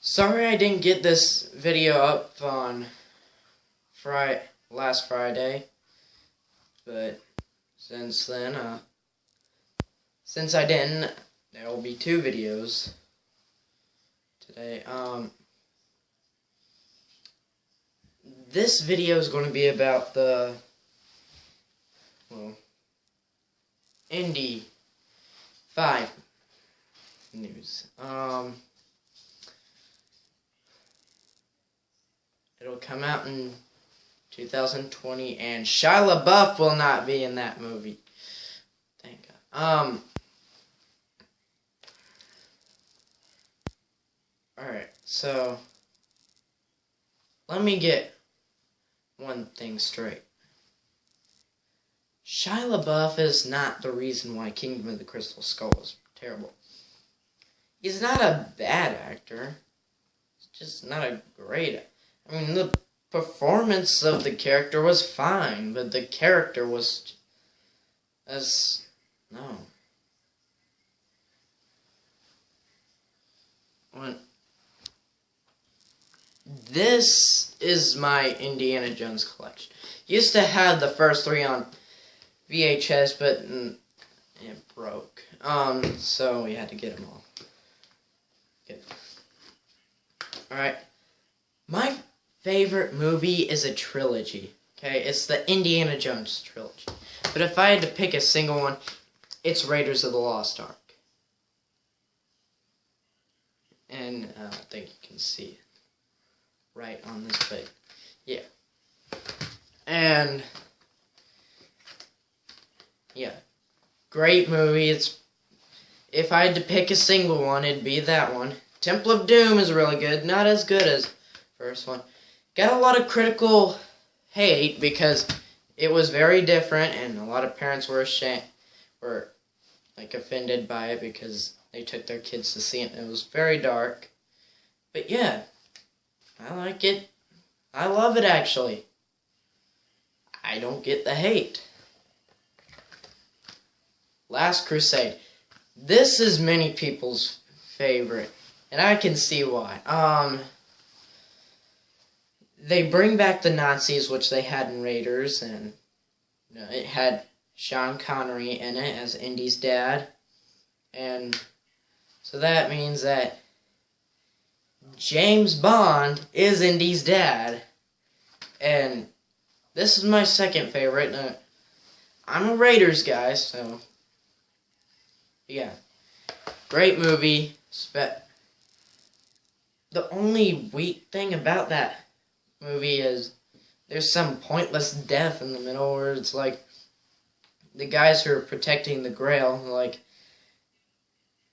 Sorry I didn't get this video up on last Friday, but since then, since I didn't, there will be 2 videos today. This video is going to be about the, Indy 5 news. It'll come out in 2020, and Shia LaBeouf will not be in that movie. Thank God. Alright, so let me get one thing straight. Shia LaBeouf is not the reason why Kingdom of the Crystal Skull is terrible. He's not a bad actor. He's just not a great actor. I mean, the performance of the character was fine, but the character was no. This is my Indiana Jones collection. Used to have the first 3 on VHS, but it broke. So we had to get them all. Alright. My favorite movie is a trilogy. Okay, it's the Indiana Jones trilogy. But if I had to pick a single one, it's Raiders of the Lost Ark. And I think you can see it right on this page. Yeah. And yeah, great movie. If I had to pick a single one, it'd be that one. Temple of Doom is really good. Not as good as first one. Got a lot of critical hate because it was very different, and a lot of parents were offended by it because they took their kids to see it. It was very dark. But yeah, I like it. I love it, actually. I don't get the hate. Last Crusade. This is many people's favorite, and I can see why. They bring back the Nazis, which they had in Raiders, and it had Sean Connery in it as Indy's dad. And so that means that James Bond is Indy's dad. And this is my second favorite. I'm a Raiders guy, so yeah. Great movie. The only weak thing about that movie is there's some pointless death in the middle where it's like the guys who are protecting the Grail are like,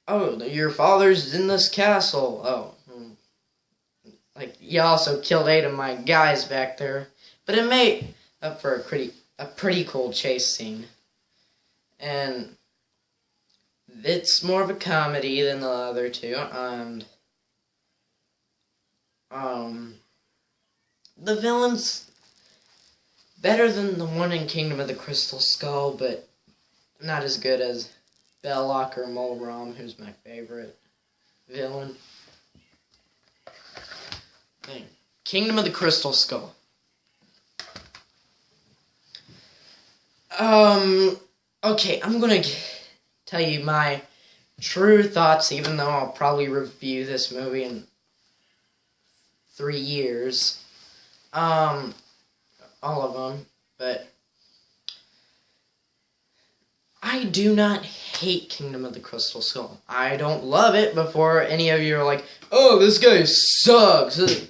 oh, your father's in this castle. Oh, like you also killed 8 of my guys back there, but it made up for a pretty cool chase scene, and it's more of a comedy than the other 2, and the villain's better than the one in Kingdom of the Crystal Skull, but not as good as Belloc or Mulram, who's my favorite villain. Kingdom of the Crystal Skull. Okay, I'm gonna tell you my true thoughts, even though I'll probably review this movie in 3 years. All of them, but I do not hate Kingdom of the Crystal Skull. I don't love it before any of you are like, oh, this guy sucks.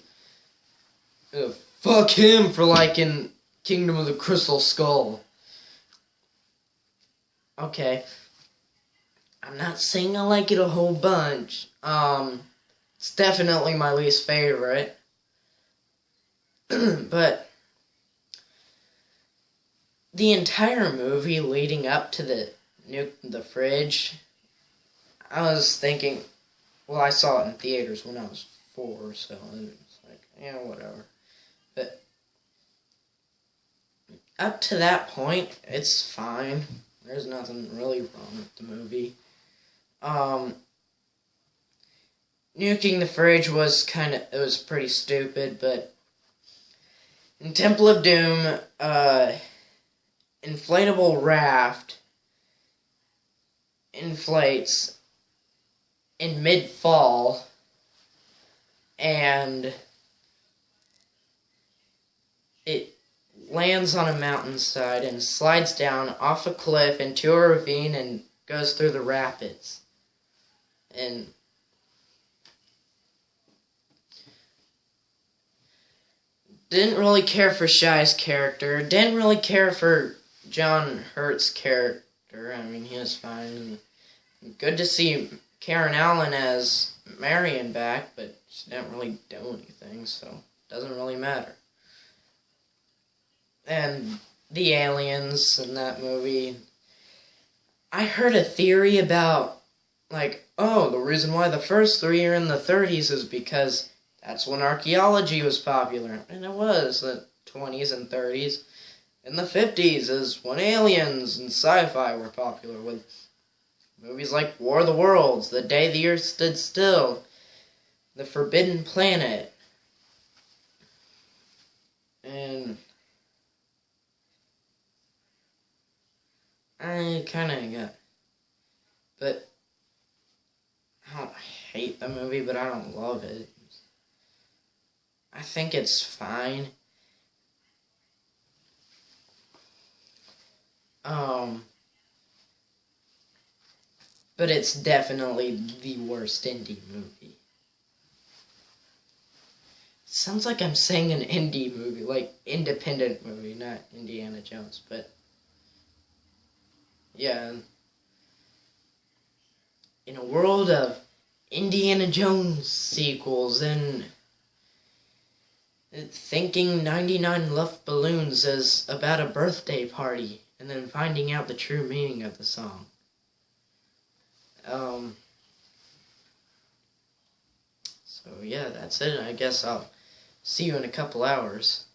Fuck him for liking Kingdom of the Crystal Skull. Okay. I'm not saying I like it a whole bunch. It's definitely my least favorite. But the entire movie leading up to the fridge, I was thinking, well, I saw it in theaters when I was 4, so it's like, yeah, whatever. But up to that point, it's fine. There's nothing really wrong with the movie. nuking the fridge was it was pretty stupid, but in Temple of Doom, inflatable raft inflates in mid-fall, and it lands on a mountainside and slides down off a cliff into a ravine and goes through the rapids. And didn't really care for Shia's character. Didn't really care for John Hurt's character. I mean, he was fine. And good to see Karen Allen as Marion back, but she didn't really do anything, so it doesn't really matter. And the aliens in that movie. I heard a theory about, like, oh, the reason why the first three are in the 30s is because that's when archaeology was popular. And it was, the 20s and 30s. In the 50s is when aliens and sci-fi were popular, with movies like War of the Worlds, The Day the Earth Stood Still, The Forbidden Planet. And I kind of got... But I don't hate the movie, but I don't love it. I think it's fine. But it's definitely the worst indie movie. Sounds like I'm saying an indie movie, like independent movie, not Indiana Jones, but yeah. In a world of Indiana Jones sequels and thinking 99 Luft Balloons is about a birthday party and then finding out the true meaning of the song. So yeah, that's it. I guess I'll see you in a couple hours.